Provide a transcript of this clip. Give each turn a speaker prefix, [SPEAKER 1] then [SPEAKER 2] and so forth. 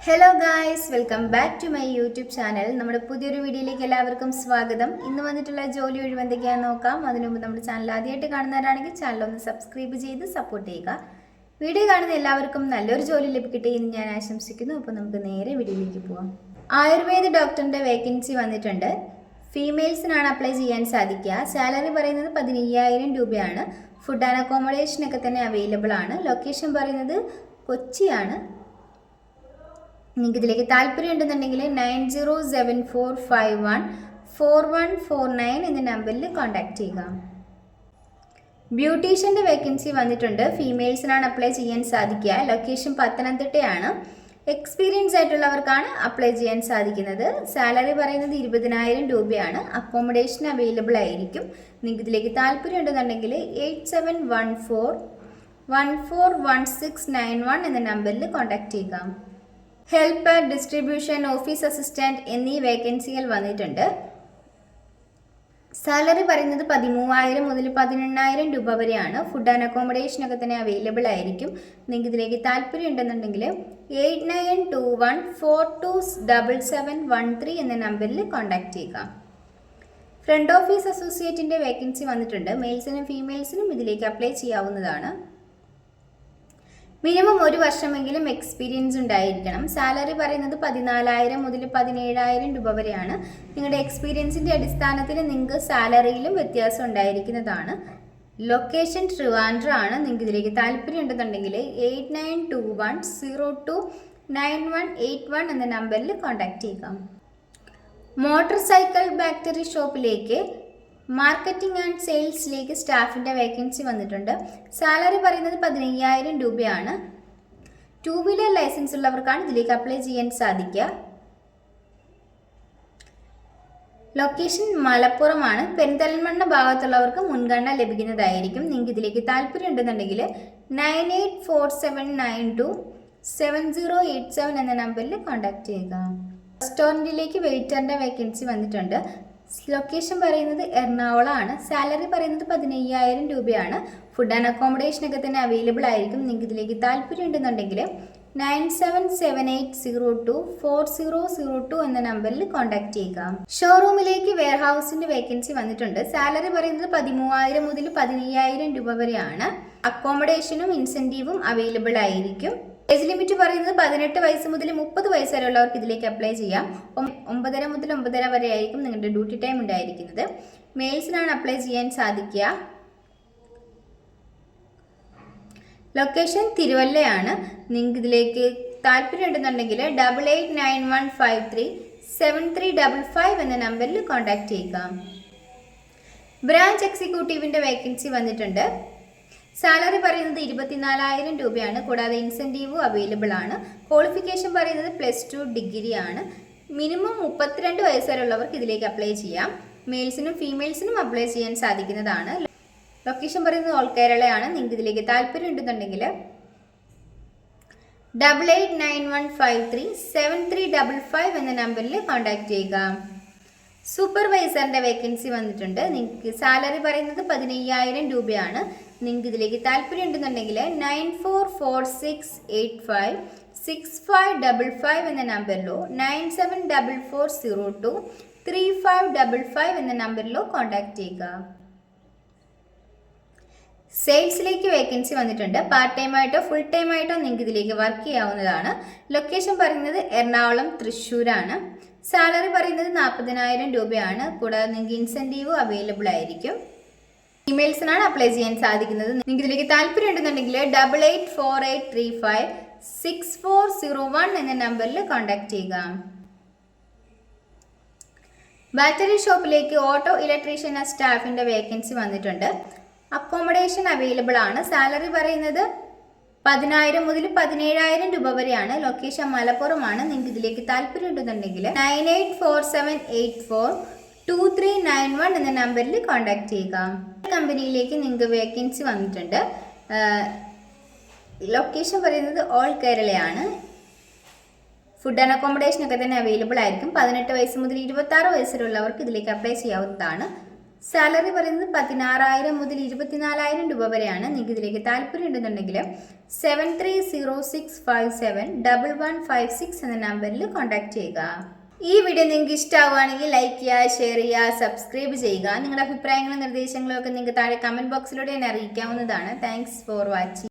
[SPEAKER 1] Hello guys, welcome back to my YouTube channel. നമ്മുടെ പുതിയൊരു വീഡിയോയിലേക്ക് എല്ലാവർക്കും സ്വാഗതം. ഇന്ന് വന്നിട്ടുള്ള ജോലി ഒഴിവ് എന്തൊക്കെയാണെന്ന് നോക്കാം. അതിനു മുമ്പ് നമ്മുടെ ചാനൽ ആദ്യമായിട്ട് കാണുന്നവരാണെങ്കിൽ ചാനൽ ഒന്ന് സബ്സ്ക്രൈബ് ചെയ്ത് സപ്പോർട്ട് ചെയ്യുക. വീഡിയോ കാണുന്ന എല്ലാവർക്കും നല്ലൊരു ജോലി ലഭിക്കട്ടെ എന്ന് ഞാൻ ആശംസിക്കുന്നു. അപ്പോൾ നമുക്ക് നേരെ വീഡിയോയിലേക്ക് പോവാം. ആയുർവേദ ഡോക്ടറിൻ്റെ വേക്കൻസി വന്നിട്ടുണ്ട്. ഫീമെയിൽസിനാണ് അപ്ലൈ ചെയ്യാൻ സാധിക്കുക. സാലറി പറയുന്നത് 15,000 രൂപയാണ്. ഫുഡ് ആൻഡ് അക്കോമഡേഷനൊക്കെ തന്നെ അവൈലബിൾ ആണ്. ലൊക്കേഷൻ പറയുന്നത് കൊച്ചിയാണ്. നിങ്ങൾക്ക് ഇതിലേക്ക് താല്പര്യം ഉണ്ടെന്നുണ്ടെങ്കിൽ 9074514149 എന്ന നമ്പറിൽ കോൺടാക്ട് ചെയ്യുക. ബ്യൂട്ടീഷ്യൻ്റെ വേക്കൻസി വന്നിട്ടുണ്ട്. ഫീമെയിൽസിനാണ് അപ്ലൈ ചെയ്യാൻ സാധിക്കുക. ലൊക്കേഷൻ പത്തനംതിട്ടയാണ്. എക്സ്പീരിയൻസ് ആയിട്ടുള്ളവർക്കാണ് അപ്ലൈ ചെയ്യാൻ സാധിക്കുന്നത്. സാലറി പറയുന്നത് 20,000 രൂപയാണ്. അക്കോമഡേഷൻ അവൈലബിൾ ആയിരിക്കും. നിങ്ങൾക്ക് ഇതിലേക്ക് താല്പര്യം ഉണ്ടെന്നുണ്ടെങ്കിൽ 8714141691 എന്ന നമ്പറിൽ കോൺടാക്ട് ചെയ്യുക. ഹെൽപ്പർ, ഡിസ്ട്രിബ്യൂഷൻ, ഓഫീസ് അസിസ്റ്റൻറ്റ് എന്നീ വേക്കൻസികൾ വന്നിട്ടുണ്ട്. സാലറി പറയുന്നത് 13,000 മുതൽ 18,000 രൂപ വരെയാണ്. ഫുഡ് ആൻഡ് അക്കോമഡേഷനൊക്കെ തന്നെ അവൈലബിൾ ആയിരിക്കും. നിങ്ങൾക്ക് ഇതിലേക്ക് താല്പര്യം ഉണ്ടെന്നുണ്ടെങ്കിൽ 8921427713 എന്ന നമ്പറിൽ കോൺടാക്ട് ചെയ്യുക. ഫ്രണ്ട് ഓഫീസ് അസോസിയേറ്റിൻ്റെ വേക്കൻസി വന്നിട്ടുണ്ട്. മെയിൽസിനും ഫീമെയിൽസിനും ഇതിലേക്ക് അപ്ലൈ ചെയ്യാവുന്നതാണ്. മിനിമം 1 വർഷമെങ്കിലും എക്സ്പീരിയൻസ് ഉണ്ടായിരിക്കണം. സാലറി പറയുന്നത് 14,000 മുതൽ 17,000 രൂപ വരെയാണ്. നിങ്ങളുടെ എക്സ്പീരിയൻസിൻ്റെ അടിസ്ഥാനത്തിൽ നിങ്ങൾക്ക് സാലറിയിലും വ്യത്യാസം ഉണ്ടായിരിക്കുന്നതാണ്. ലൊക്കേഷൻ ട്രിവാൻഡ്രം ആണ്. നിങ്ങൾക്ക് ഇതിലേക്ക് താല്പര്യം ഉണ്ടെന്നുണ്ടെങ്കിൽ 8921029181 എന്ന നമ്പറിൽ കോൺടാക്ട് ചെയ്യുക. മോട്ടോർ സൈക്കിൾ ബാറ്ററി ഷോപ്പിലേക്ക് മാർക്കറ്റിംഗ് ആൻഡ് സെയിൽസിലേക്ക് സ്റ്റാഫിൻ്റെ വേക്കൻസി വന്നിട്ടുണ്ട്. സാലറി പറയുന്നത് 15,000 രൂപയാണ്. 2 വീലർ ലൈസൻസ് ഉള്ളവർക്കാണ് ഇതിലേക്ക് അപ്ലൈ ചെയ്യാൻ സാധിക്കുക. ലൊക്കേഷൻ മലപ്പുറമാണ്. പെരിന്തൽമണ്ണ ഭാഗത്തുള്ളവർക്ക് മുൻഗണന ലഭിക്കുന്നതായിരിക്കും. നിങ്ങൾക്ക് ഇതിലേക്ക് താല്പര്യം ഉണ്ടെന്നുണ്ടെങ്കിൽ 9847927087 എന്ന നമ്പറിൽ കോൺടാക്ട് ചെയ്യുക. റെസ്റ്റോറൻറ്റിലേക്ക് വെയിറ്ററിൻ്റെ വേക്കൻസി വന്നിട്ടുണ്ട്. ലൊക്കേഷൻ പറയുന്നത് എറണാകുളമാണ്. സാലറി പറയുന്നത് 15,000 രൂപയാണ്. ഫുഡ് ആൻഡ് അക്കോമഡേഷനൊക്കെ തന്നെ അവൈലബിൾ ആയിരിക്കും. നിങ്ങൾക്ക് ഇതിലേക്ക് താല്പര്യം ഉണ്ടെന്നുണ്ടെങ്കിൽ 9778024002 എന്ന നമ്പറിൽ കോൺടാക്ട് ചെയ്യുക. ഷോറൂമിലേക്ക് വെയർഹൗസിന്റെ വേക്കൻസി വന്നിട്ടുണ്ട്. സാലറി പറയുന്നത് 13,000 മുതൽ 15,000 രൂപ വരെയാണ്. അക്കോമഡേഷനും ഇൻസെൻറ്റീവും അവൈലബിൾ ആയിരിക്കും. ഏജ് ലിമിറ്റ് പറയുന്നത് 18 വയസ്സ് മുതൽ 30 വയസ്സ് വരെയുള്ളവർക്ക് ഇതിലേക്ക് അപ്ലൈ ചെയ്യാം. 9:30 മുതൽ 9:30 വരെ ആയിരിക്കും നിങ്ങളുടെ ഡ്യൂട്ടി ടൈം ഉണ്ടായിരിക്കുന്നത്. മെയിൽസിനാണ് അപ്ലൈ ചെയ്യാൻ സാധിക്കുക. ലൊക്കേഷൻ തിരുവല്ലയാണ്. നിങ്ങൾക്ക് ഇതിലേക്ക് താല്പര്യം ഉണ്ടെന്നുണ്ടെങ്കിൽ 8891537355 എന്ന നമ്പറിൽ കോൺടാക്ട് ചെയ്യുക. ബ്രാഞ്ച് എക്സിക്യൂട്ടീവിൻ്റെ വേക്കൻസി വന്നിട്ടുണ്ട്. സാലറി പറയുന്നത് 24,000 രൂപയാണ്. കൂടാതെ ഇൻസെൻറ്റീവും അവൈലബിൾ ആണ്. ക്വാളിഫിക്കേഷൻ പറയുന്നത് +2 ഡിഗ്രി ആണ്. മിനിമം 32 വയസ്സ് വരെയുള്ളവർക്ക് ഇതിലേക്ക് അപ്ലൈ ചെയ്യാം. മെയിൽസിനും ഫീമെയിൽസിനും അപ്ലൈ ചെയ്യാൻ സാധിക്കുന്നതാണ്. ലൊക്കേഷൻ പറയുന്നത് ഓൾ കേരളയാണ്. നിങ്ങൾക്ക് ഇതിലേക്ക് താല്പര്യം ഉണ്ടെന്നുണ്ടെങ്കിൽ 8891537355 എന്ന നമ്പറിൽ കോൺടാക്ട് ചെയ്യുക. സൂപ്പർവൈസറിൻ്റെ വേക്കൻസി വന്നിട്ടുണ്ട്. നിങ്ങൾക്ക് സാലറി പറയുന്നത് 15,000 രൂപയാണ്. നിങ്ങൾക്ക് ഇതിലേക്ക് താല്പര്യം ഉണ്ടെന്നുണ്ടെങ്കിൽ 9446856555 എന്ന നമ്പറിലോ 9744023555 എന്ന നമ്പറിലോ കോൺടാക്ട് ചെയ്യുക. സെയിൽസിലേക്ക് വേക്കൻസി വന്നിട്ടുണ്ട്. പാർട്ട് ടൈം ആയിട്ടോ ഫുൾ ടൈം ആയിട്ടോ നിങ്ങൾക്ക് ഇതിലേക്ക് വർക്ക് ചെയ്യാവുന്നതാണ്. ലൊക്കേഷൻ പറയുന്നത് എറണാകുളം, തൃശ്ശൂരാണ്. സാലറി പറയുന്നത് 40,000 രൂപയാണ്. കൂടാതെ നിങ്ങൾക്ക് ഇൻസെൻറ്റീവ് അവൈലബിൾ ആയിരിക്കും. ഇമെയിൽസിനാണ് അപ്ലൈ ചെയ്യാൻ സാധിക്കുന്നത്. നിങ്ങൾക്ക് ഇതിലേക്ക് താല്പര്യം ഉണ്ടെന്നുണ്ടെങ്കിൽ 8848356401 എന്ന നമ്പറിൽ കോൺടാക്ട് ചെയ്യുക. ബാറ്ററി ഷോപ്പിലേക്ക് ഓട്ടോ ഇലക്ട്രീഷ്യൻ സ്റ്റാഫിൻ്റെ വേക്കൻസി വന്നിട്ടുണ്ട്. അക്കോമഡേഷൻ അവൈലബിൾ ആണ്. സാലറി പറയുന്നത് 10,000 മുതൽ 17,000 രൂപ വരെയാണ്. ലൊക്കേഷൻ മലപ്പുറമാണ്. നിങ്ങൾക്ക് ഇതിലേക്ക് താല്പര്യം ഉണ്ടെന്നുണ്ടെങ്കിൽ 9847842391 എന്ന നമ്പറിൽ കോൺടാക്ട് ചെയ്യുക. കമ്പനിയിലേക്ക് നിങ്ങൾക്ക് വേക്കൻസി വന്നിട്ടുണ്ട്. ലൊക്കേഷൻ പറയുന്നത് ഓൾ കേരളയാണ്. ഫുഡ് ആൻഡ് അക്കോമഡേഷനൊക്കെ തന്നെ അവൈലബിൾ ആയിരിക്കും. 18 വയസ്സ് മുതൽ 26 വയസ്സ് വരെയുള്ളവർക്ക് ഇതിലേക്ക് അപ്ലൈ ചെയ്യാവുന്നതാണ്. സാലറി പറയുന്നത് 16,000 മുതൽ 24,000 രൂപ വരെയാണ്. നിങ്ങൾക്ക് ഇതിലേക്ക് താല്പര്യം ഉണ്ടെന്നുണ്ടെങ്കിൽ 7306571156 എന്ന നമ്പറിൽ കോൺടാക്ട് ചെയ്യുക. ഈ വീഡിയോ നിങ്ങൾക്ക് ഇഷ്ടമാവുകയാണെങ്കിൽ ലൈക്ക് ചെയ്യുക, ഷെയർ ചെയ്യുക, സബ്സ്ക്രൈബ് ചെയ്യുക. നിങ്ങളുടെ അഭിപ്രായങ്ങളും നിർദ്ദേശങ്ങളും ഒക്കെ നിങ്ങൾക്ക് താഴെ കമൻറ്റ് ബോക്സിലൂടെ എന്നെ അറിയിക്കാവുന്നതാണ്. Thanks for watching.